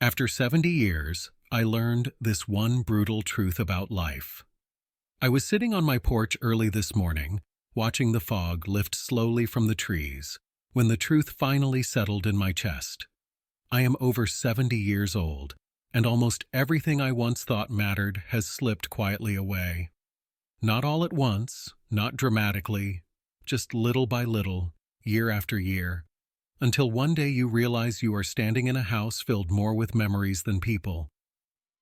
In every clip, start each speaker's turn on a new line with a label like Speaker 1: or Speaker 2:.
Speaker 1: After 70 years, I learned this one brutal truth about life. I was sitting on my porch early this morning, watching the fog lift slowly from the trees, when the truth finally settled in my chest. I am over 70 years old, and almost everything I once thought mattered has slipped quietly away. Not all at once, not dramatically, just little by little, year after year, until one day you realize you are standing in a house filled more with memories than people.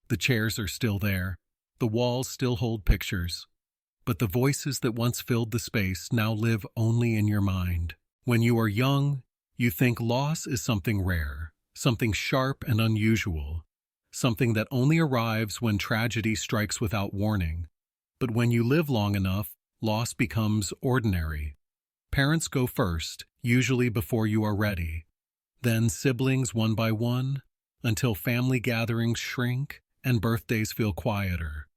Speaker 1: The chairs are still there, the walls still hold pictures, but the voices that once filled the space now live only in your mind. When you are young, you think loss is something rare, something sharp and unusual, something that only arrives when tragedy strikes without warning. But when you live long enough, loss becomes ordinary. Parents go first, usually before you are ready. Then siblings one by one, until family gatherings shrink and birthdays feel quieter.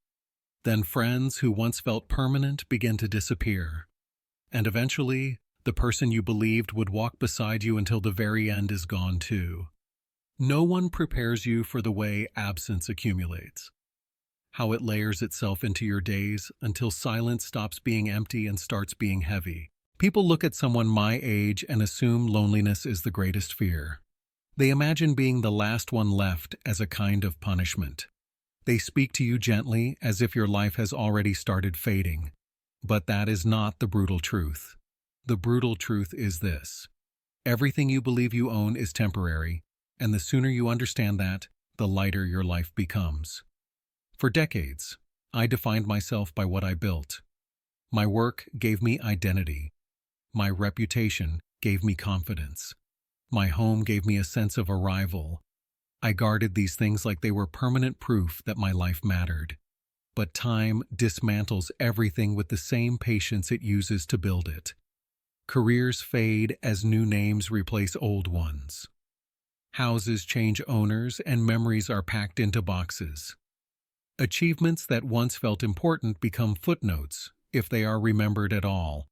Speaker 1: Then friends who once felt permanent begin to disappear. And eventually, the person you believed would walk beside you until the very end is gone too. No one prepares you for the way absence accumulates, how it layers itself into your days until silence stops being empty and starts being heavy. People look at someone my age and assume loneliness is the greatest fear. They imagine being the last one left as a kind of punishment. They speak to you gently as if your life has already started fading. But that is not the brutal truth. The brutal truth is this: everything you believe you own is temporary, and the sooner you understand that, the lighter your life becomes. For decades, I defined myself by what I built. My work gave me identity. My reputation gave me confidence. My home gave me a sense of arrival. I guarded these things like they were permanent proof that my life mattered. But time dismantles everything with the same patience it uses to build it. Careers fade as new names replace old ones. Houses change owners and memories are packed into boxes. Achievements that once felt important become footnotes, if they are remembered at all.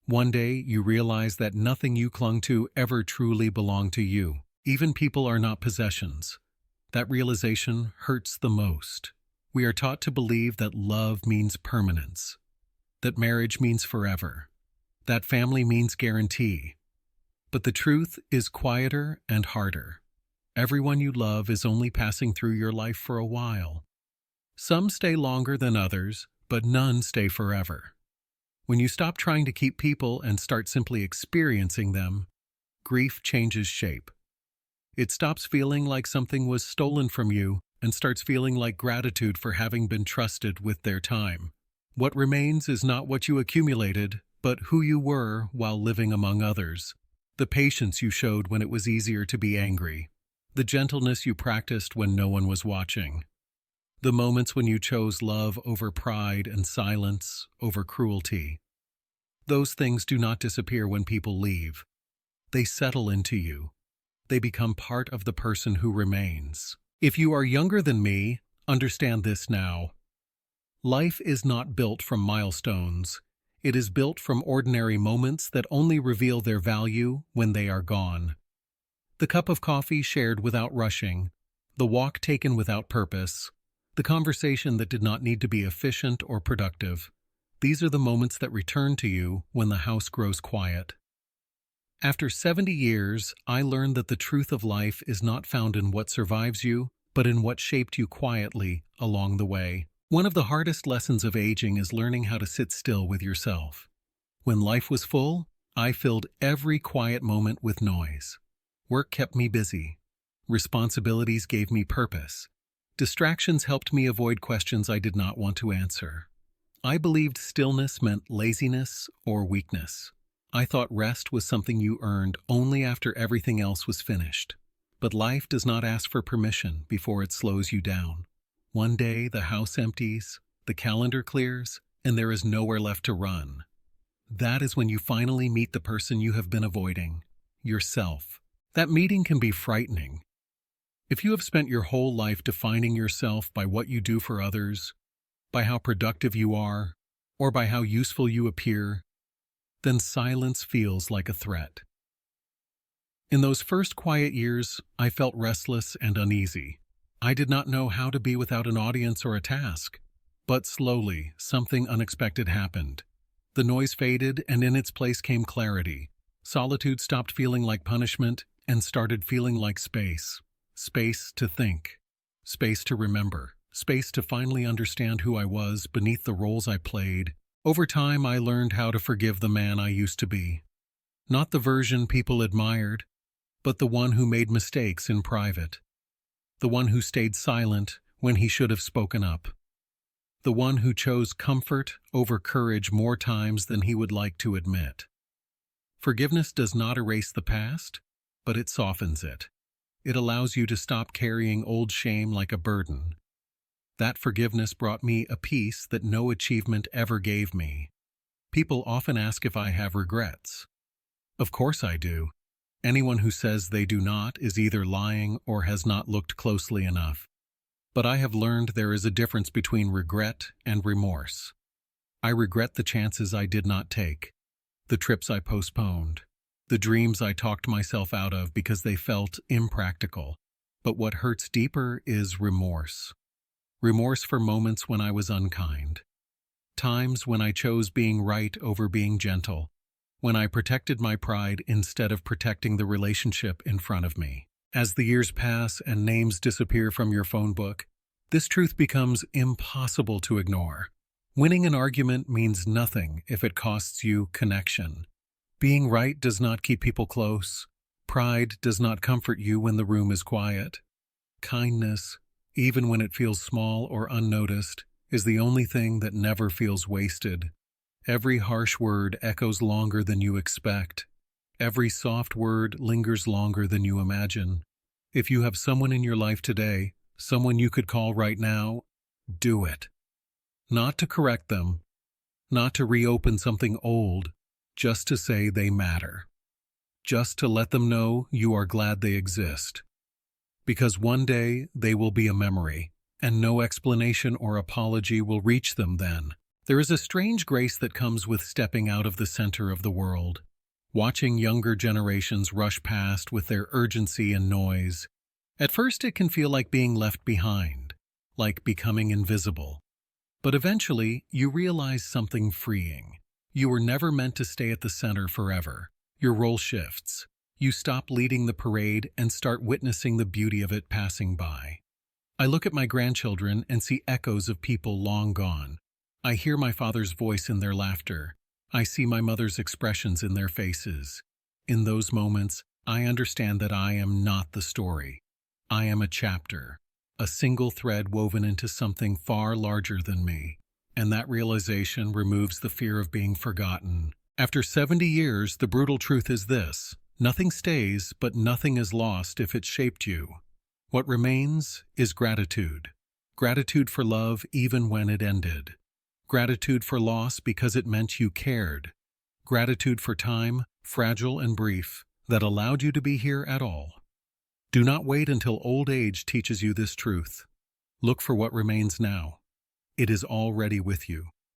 Speaker 1: One day, you realize that nothing you clung to ever truly belonged to you. Even people are not possessions. That realization hurts the most. We are taught to believe that love means permanence, that marriage means forever, that family means guarantee. But the truth is quieter and harder. Everyone you love is only passing through your life for a while. Some stay longer than others, but none stay forever. When you stop trying to keep people and start simply experiencing them, grief changes shape. It stops feeling like something was stolen from you and starts feeling like gratitude for having been trusted with their time. What remains is not what you accumulated, but who you were while living among others. The patience you showed when it was easier to be angry. The gentleness you practiced when no one was watching. The moments when you chose love over pride and silence over cruelty. Those things do not disappear when people leave. They settle into you. They become part of the person who remains. If you are younger than me, understand this now. Life is not built from milestones. It is built from ordinary moments that only reveal their value when they are gone. The cup of coffee shared without rushing, the walk taken without purpose, the conversation that did not need to be efficient or productive. These are the moments that return to you when the house grows quiet. After 70 years, I learned that the truth of life is not found in what survives you, but in what shaped you quietly along the way. One of the hardest lessons of aging is learning how to sit still with yourself. When life was full, I filled every quiet moment with noise. Work kept me busy. Responsibilities gave me purpose. Distractions helped me avoid questions I did not want to answer. I believed stillness meant laziness or weakness. I thought rest was something you earned only after everything else was finished. But life does not ask for permission before it slows you down. One day the house empties, the calendar clears, and there is nowhere left to run. That is when you finally meet the person you have been avoiding, yourself. That meeting can be frightening. If you have spent your whole life defining yourself by what you do for others, by how productive you are, or by how useful you appear, then silence feels like a threat. In those first quiet years, I felt restless and uneasy. I did not know how to be without an audience or a task. But slowly, something unexpected happened. The noise faded, and in its place came clarity. Solitude stopped feeling like punishment and started feeling like space. Space to think. Space to remember. Space to finally understand who I was beneath the roles I played. Over time, I learned how to forgive the man I used to be. Not the version people admired, but the one who made mistakes in private. The one who stayed silent when he should have spoken up. The one who chose comfort over courage more times than he would like to admit. Forgiveness does not erase the past, but it softens it. It allows you to stop carrying old shame like a burden. That forgiveness brought me a peace that no achievement ever gave me. People often ask if I have regrets. Of course I do. Anyone who says they do not is either lying or has not looked closely enough. But I have learned there is a difference between regret and remorse. I regret the chances I did not take, the trips I postponed, the dreams I talked myself out of because they felt impractical. But what hurts deeper is remorse. Remorse for moments when I was unkind. Times when I chose being right over being gentle. When I protected my pride instead of protecting the relationship in front of me. As the years pass and names disappear from your phone book, this truth becomes impossible to ignore. Winning an argument means nothing if it costs you connection. Being right does not keep people close. Pride does not comfort you when the room is quiet. Kindness, even when it feels small or unnoticed, is the only thing that never feels wasted. Every harsh word echoes longer than you expect. Every soft word lingers longer than you imagine. If you have someone in your life today, someone you could call right now, do it. Not to correct them, not to reopen something old, just to say they matter. Just to let them know you are glad they exist. Because one day they will be a memory, and no explanation or apology will reach them then. There is a strange grace that comes with stepping out of the center of the world. Watching younger generations rush past with their urgency and noise. At first it can feel like being left behind, like becoming invisible. But eventually you realize something freeing. You were never meant to stay at the center forever. Your role shifts. You stop leading the parade and start witnessing the beauty of it passing by. I look at my grandchildren and see echoes of people long gone. I hear my father's voice in their laughter. I see my mother's expressions in their faces. In those moments, I understand that I am not the story. I am a chapter, a single thread woven into something far larger than me. And that realization removes the fear of being forgotten. After 70 years, the brutal truth is this: nothing stays, but nothing is lost if it shaped you. What remains is gratitude. Gratitude for love even when it ended. Gratitude for loss because it meant you cared. Gratitude for time, fragile and brief, that allowed you to be here at all. Do not wait until old age teaches you this truth. Look for what remains now. It is already with you.